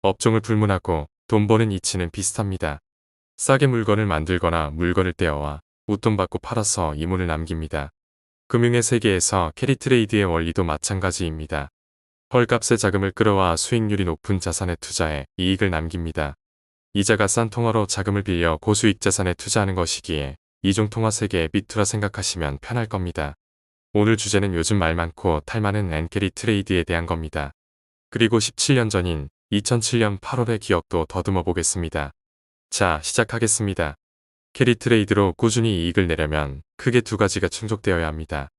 업종을 불문하고 돈 버는 이치는 비슷합니다. 싸게 물건을 만들거나 물건을 떼어와 웃돈 받고 팔아서 이문을 남깁니다. 금융의 세계에서 캐리 트레이드의 원리도 마찬가지입니다. 헐값의 자금을 끌어와 수익률이 높은 자산에 투자해 이익을 남깁니다. 이자가 싼 통화로 자금을 빌려 고수익 자산에 투자하는 것이기에 이중 통화 세계의 비투라 생각하시면 편할 겁니다. 오늘 주제는 요즘 말 많고 탈 많은 엔캐리 트레이드에 대한 겁니다. 그리고 17년 전인 2007년 8월의 기억도 더듬어 보겠습니다. 자, 시작하겠습니다. 캐리 트레이드로 꾸준히 이익을 내려면 크게 두 가지가 충족되어야 합니다.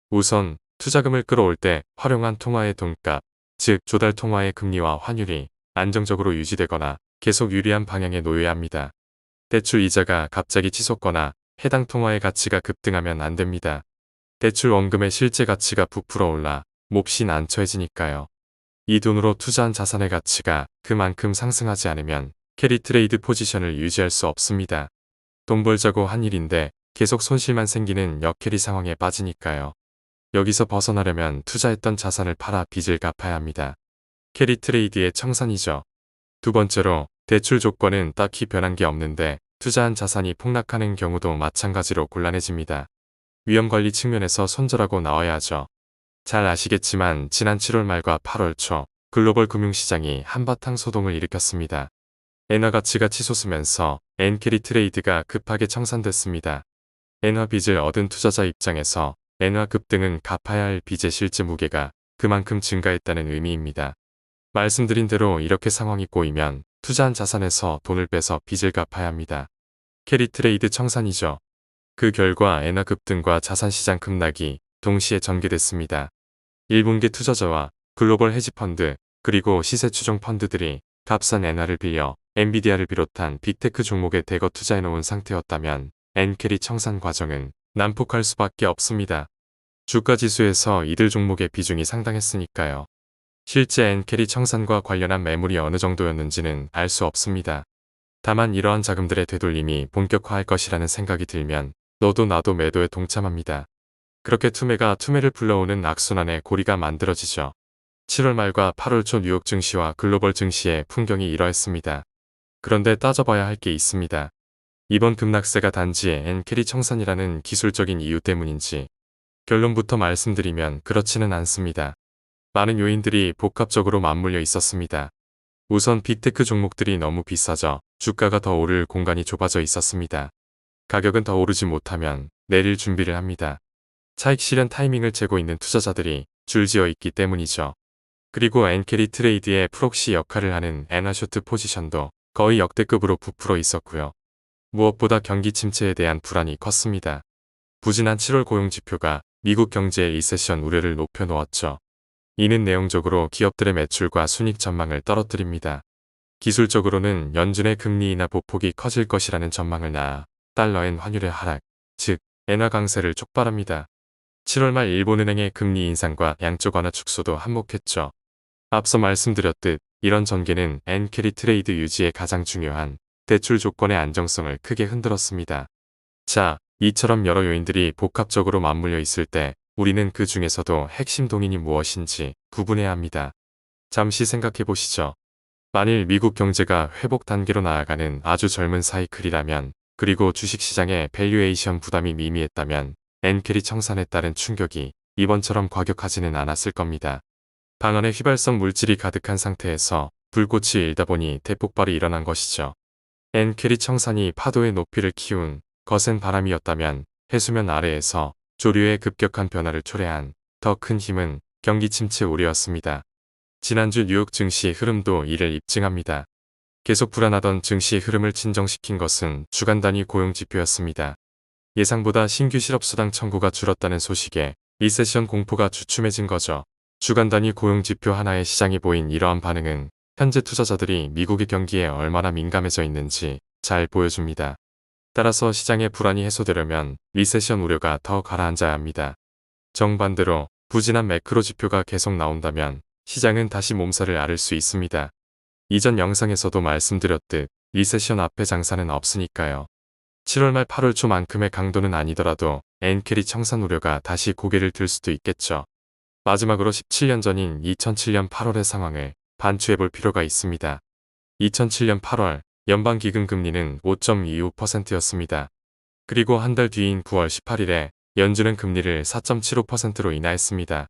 우선 투자금을 끌어올 때 활용한 통화의 돈값, 즉 조달 통화의 금리와 환율이 안정적으로 유지되거나 계속 유리한 방향에 놓여야 합니다. 대출 이자가 갑자기 치솟거나 해당 통화의 가치가 급등하면 안 됩니다. 대출 원금의 실제 가치가 부풀어 올라 몹시 난처해지니까요. 이 돈으로 투자한 자산의 가치가 그만큼 상승하지 않으면 캐리 트레이드 포지션을 유지할 수 없습니다. 돈 벌자고 한 일인데 계속 손실만 생기는 역캐리 상황에 빠지니까요. 여기서 벗어나려면 투자했던 자산을 팔아 빚을 갚아야 합니다. 캐리 트레이드의 청산이죠. 두 번째로 대출 조건은 딱히 변한 게 없는데 투자한 자산이 폭락하는 경우도 마찬가지로 곤란해집니다. 위험관리 측면에서 손절하고 나와야 하죠. 잘 아시겠지만 지난 7월 말과 8월 초 글로벌 금융시장이 한바탕 소동을 일으켰습니다. 엔화 가치가 치솟으면서 엔캐리 트레이드가 급하게 청산됐습니다. 엔화 빚을 얻은 투자자 입장에서 엔화 급등은 갚아야 할 빚의 실제 무게가 그만큼 증가했다는 의미입니다. 말씀드린 대로 이렇게 상황이 꼬이면 투자한 자산에서 돈을 빼서 빚을 갚아야 합니다. 캐리 트레이드 청산이죠. 그 결과 엔화 급등과 자산시장 급락이 동시에 전개됐습니다. 1분기 투자자와 글로벌 헤지펀드 그리고 시세 추종 펀드들이 값싼 엔화를 빌려 엔비디아를 비롯한 빅테크 종목에 대거 투자해놓은 상태였다면 엔캐리 청산 과정은 난폭할 수밖에 없습니다. 주가지수에서 이들 종목의 비중이 상당했으니까요. 실제 엔캐리 청산과 관련한 매물이 어느 정도였는지는 알 수 없습니다. 다만 이러한 자금들의 되돌림이 본격화할 것이라는 생각이 들면 너도 나도 매도에 동참합니다. 그렇게 투매가 투매를 불러오는 악순환의 고리가 만들어지죠. 7월 말과 8월 초 뉴욕 증시와 글로벌 증시의 풍경이 이러했습니다. 그런데 따져봐야 할 게 있습니다. 이번 급락세가 단지 엔캐리 청산이라는 기술적인 이유 때문인지 결론부터 말씀드리면 그렇지는 않습니다. 많은 요인들이 복합적으로 맞물려 있었습니다. 우선 빅테크 종목들이 너무 비싸져 주가가 더 오를 공간이 좁아져 있었습니다. 가격은 더 오르지 못하면 내릴 준비를 합니다. 차익 실현 타이밍을 재고 있는 투자자들이 줄지어 있기 때문이죠. 그리고 엔캐리 트레이드의 프록시 역할을 하는 엔화 쇼트 포지션도 거의 역대급으로 부풀어 있었고요. 무엇보다 경기 침체에 대한 불안이 컸습니다. 부진한 7월 고용지표가 미국 경제의 리세션 우려를 높여놓았죠. 이는 내용적으로 기업들의 매출과 순익 전망을 떨어뜨립니다. 기술적으로는 연준의 금리 인하 보폭이 커질 것이라는 전망을 낳아 달러엔 환율의 하락, 즉 엔화 강세를 촉발합니다. 7월 말 일본은행의 금리 인상과 양적 완화 축소도 한몫했죠. 앞서 말씀드렸듯 이런 전개는 엔캐리 트레이드 유지에 가장 중요한 대출 조건의 안정성을 크게 흔들었습니다. 자, 이처럼 여러 요인들이 복합적으로 맞물려 있을 때 우리는 그 중에서도 핵심 동인이 무엇인지 구분해야 합니다. 잠시 생각해 보시죠. 만일 미국 경제가 회복 단계로 나아가는 아주 젊은 사이클이라면 그리고 주식시장의 밸류에이션 부담이 미미했다면 엔캐리 청산에 따른 충격이 이번처럼 과격하지는 않았을 겁니다. 방안에 휘발성 물질이 가득한 상태에서 불꽃이 일다 보니 대폭발이 일어난 것이죠. 엔캐리 청산이 파도의 높이를 키운 거센 바람이었다면 해수면 아래에서 조류의 급격한 변화를 초래한 더 큰 힘은 경기 침체 우려였습니다. 지난주 뉴욕 증시 흐름도 이를 입증합니다. 계속 불안하던 증시 흐름을 진정시킨 것은 주간 단위 고용 지표였습니다. 예상보다 신규 실업수당 청구가 줄었다는 소식에 리세션 공포가 주춤해진 거죠. 주간 단위 고용 지표 하나에 시장이 보인 이러한 반응은 현재 투자자들이 미국의 경기에 얼마나 민감해져 있는지 잘 보여줍니다. 따라서 시장의 불안이 해소되려면 리세션 우려가 더 가라앉아야 합니다. 정반대로 부진한 매크로 지표가 계속 나온다면 시장은 다시 몸살을 앓을 수 있습니다. 이전 영상에서도 말씀드렸듯 리세션 앞에 장사는 없으니까요. 7월 말 8월 초만큼의 강도는 아니더라도 엔캐리 청산 우려가 다시 고개를 들 수도 있겠죠. 마지막으로 17년 전인 2007년 8월의 상황을 반추해 볼 필요가 있습니다. 2007년 8월 연방기금 금리는 5.25%였습니다. 그리고 한 달 뒤인 9월 18일에 연준은 금리를 4.75%로 인하했습니다.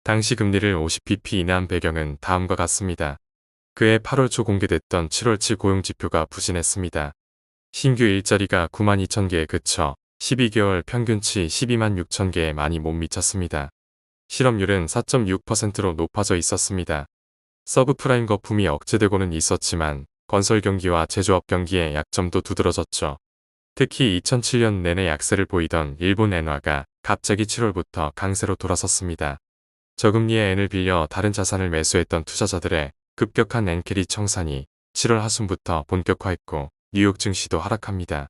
당시 금리를 50bp 인하한 배경은 다음과 같습니다. 그해 8월 초 공개됐던 7월치 고용지표가 부진했습니다. 신규 일자리가 92,000개에 그쳐 12개월 평균치 126,000개에 많이 못 미쳤습니다. 실업률은 4.6%로 높아져 있었습니다. 서브프라임 거품이 억제되고는 있었지만 건설 경기와 제조업 경기의 약점도 두드러졌죠. 특히 2007년 내내 약세를 보이던 일본 엔화가 갑자기 7월부터 강세로 돌아섰습니다. 저금리의 엔을 빌려 다른 자산을 매수했던 투자자들의 급격한 엔캐리 청산이 7월 하순부터 본격화했고 뉴욕 증시도 하락합니다.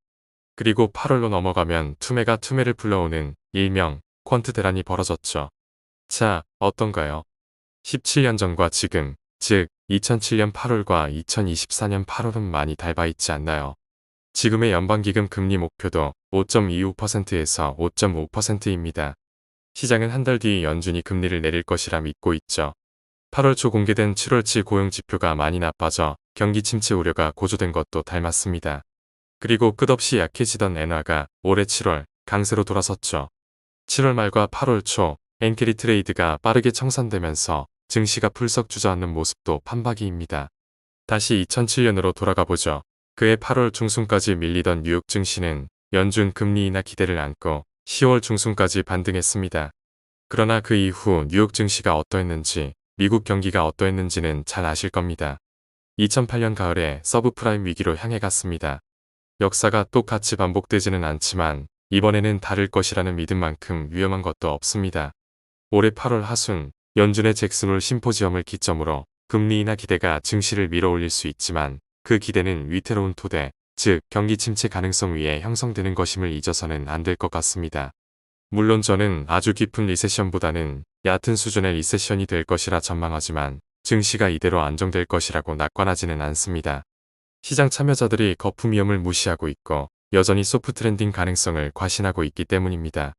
그리고 8월로 넘어가면 투매가 투매를 불러오는 일명 퀀트 대란이 벌어졌죠. 자, 어떤가요? 17년 전과 지금, 즉 2007년 8월과 2024년 8월은 많이 닮아있지 않나요? 지금의 연방기금 금리 목표도 5.25%에서 5.5%입니다. 시장은 한 달 뒤 연준이 금리를 내릴 것이라 믿고 있죠. 8월 초 공개된 7월치 고용지표가 많이 나빠져 경기 침체 우려가 고조된 것도 닮았습니다. 그리고 끝없이 약해지던 엔화가 올해 7월 강세로 돌아섰죠. 7월 말과 8월 초 엔캐리 트레이드가 빠르게 청산되면서 증시가 풀썩 주저앉는 모습도 판박이입니다. 다시 2007년으로 돌아가보죠. 그해 8월 중순까지 밀리던 뉴욕 증시는 연준 금리 인하 기대를 안고 10월 중순까지 반등했습니다. 그러나 그 이후 뉴욕 증시가 어떠했는지, 미국 경기가 어떠했는지는 잘 아실 겁니다. 2008년 가을에 서브프라임 위기로 향해 갔습니다. 역사가 똑같이 반복되지는 않지만 이번에는 다를 것이라는 믿음만큼 위험한 것도 없습니다. 올해 8월 하순 연준의 잭슨홀 심포지엄을 기점으로 금리 인하 기대가 증시를 밀어올릴 수 있지만 그 기대는 위태로운 토대, 즉 경기 침체 가능성 위에 형성되는 것임을 잊어서는 안 될 것 같습니다. 물론 저는 아주 깊은 리세션보다는 얕은 수준의 리세션이 될 것이라 전망하지만 증시가 이대로 안정될 것이라고 낙관하지는 않습니다. 시장 참여자들이 거품 위험을 무시하고 있고 여전히 소프트 랜딩 가능성을 과신하고 있기 때문입니다.